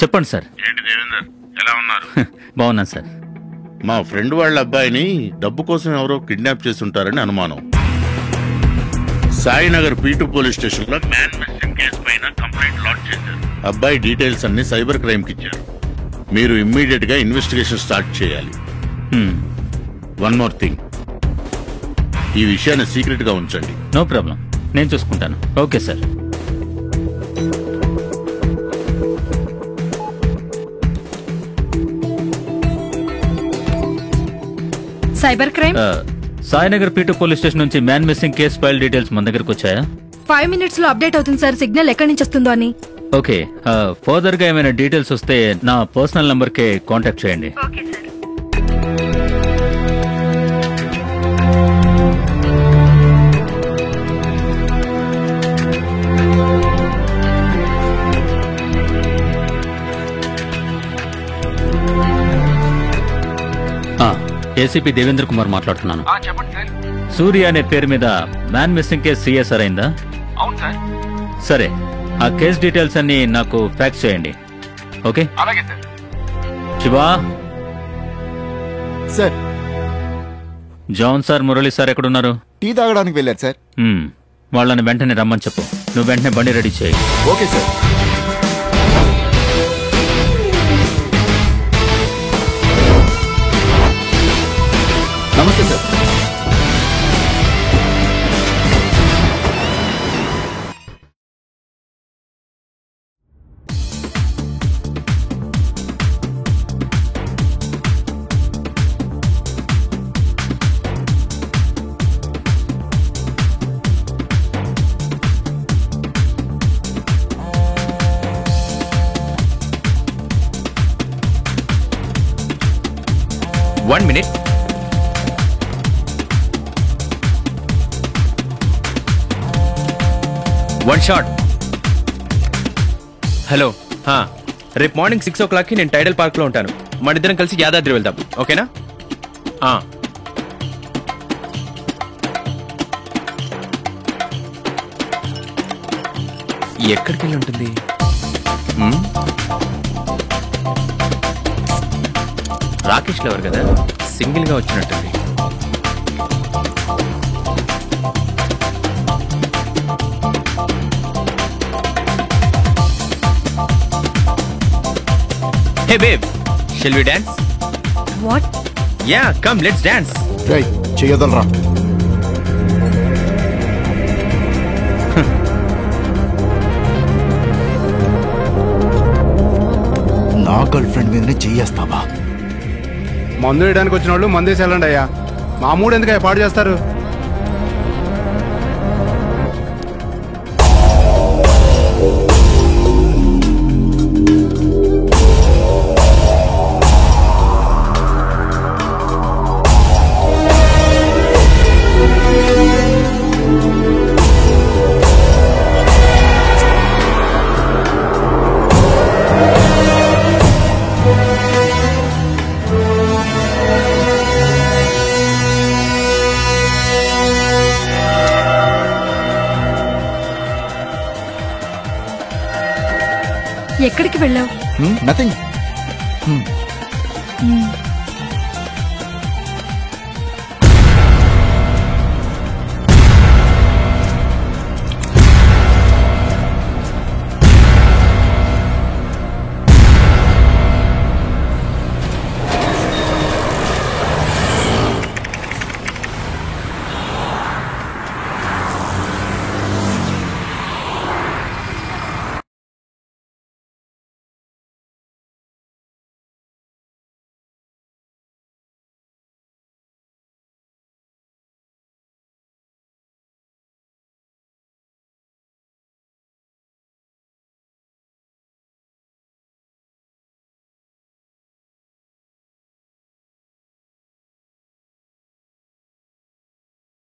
చెప్పండి సార్. ఏంటి దేవేందర్, ఎలా ఉన్నారు? బాగున్నాను సార్. మా ఫ్రెండ్ వాళ్ళ అబ్బాయిని డబ్బు కోసం ఎవరో కిడ్నాప్ చేస్తుంటారని అనుమానం. సాయినగర్ P2 పోలీస్ స్టేషన్ లో మ్యాన్ మిస్సింగ్ కేసు పైన కంప్లైంట్ లాంచ్ చేశారు. అబ్బాయి డీటెయిల్స్ అన్ని సైబర్ క్రైమ్ కి ఇచ్చారు. మీరు ఇమ్మీడియట్ గా ఇన్వెస్టిగేషన్ స్టార్ట్ చేయాలి. వన్ మోర్ థింగ్, ఈ విషయాన్ని సీక్రెట్ గా ఉంచండి. నో ప్రాబ్లం, నేను చూసుకుంటాను. Okay sir. Cyber crime Sainagar P2 police station నుంచి man missing case file details మన దగ్గరకు వచ్చాయా? 5 minutes లో అప్డేట్ అవుతుంది సార్, సిగ్నల్ ఎక్కడి నుంచి వస్తుందో అని. ఓకే, ఫర్దర్ గా ఏమైనా డీటెయిల్స్ వస్తే నా పర్సనల్ నంబర్ కే కాంటాక్ట్ చేయండి. Okay sir. ACP Devendra Kumar మాట్లాడుతున్నాను. సూర్య అనే పేరు మీద మ్యాన్ మిస్సింగ్ కేసు సిఎస్ఆర్ అయిందా? అవును సార్. సరే, ఆ కేసు డీటెయిల్స్ అన్ని నాకు ఫ్యాక్స్ చేయండి. ఓకే. అలాగే sir. Shiva sir. John sir, Murali sir ఎక్కడున్నారు? టీ తాగడానికి వెళ్ళారు సార్. వాళ్ళని వెంటనే రమ్మని చెప్పు. నువ్వు వెంటనే బండి రెడీ చేయి. Okay sir. నమస్తే sir. One minute. One shot. Hello, రేపు మార్నింగ్ 6 o'clock కి నేను టైడల్ పార్క్ లో ఉంటాను. మన ఇద్దరం కలిసి యాదాద్రి వెళ్దాం, ఓకేనా? ఎక్కడికి వెళ్ళి ఉంటుంది? రాకేష్ లవర్ కదా, సింగిల్ గా వచ్చినట్టుంది. Hey babe, shall we dance? What? Yeah, come, let's dance. Hey, చేయదలరా. నా గర్ల్ ఫ్రెండ్ మీదనే చెయ్యేస్తావా? మందు వేయడానికి వచ్చిన వాళ్ళు మందేసి వెళ్ళండి అయ్యా. మా మూడు ఎందుకు పాడు చేస్తారు? ఎక్కడికి వెళ్ళావు? నథింగ్.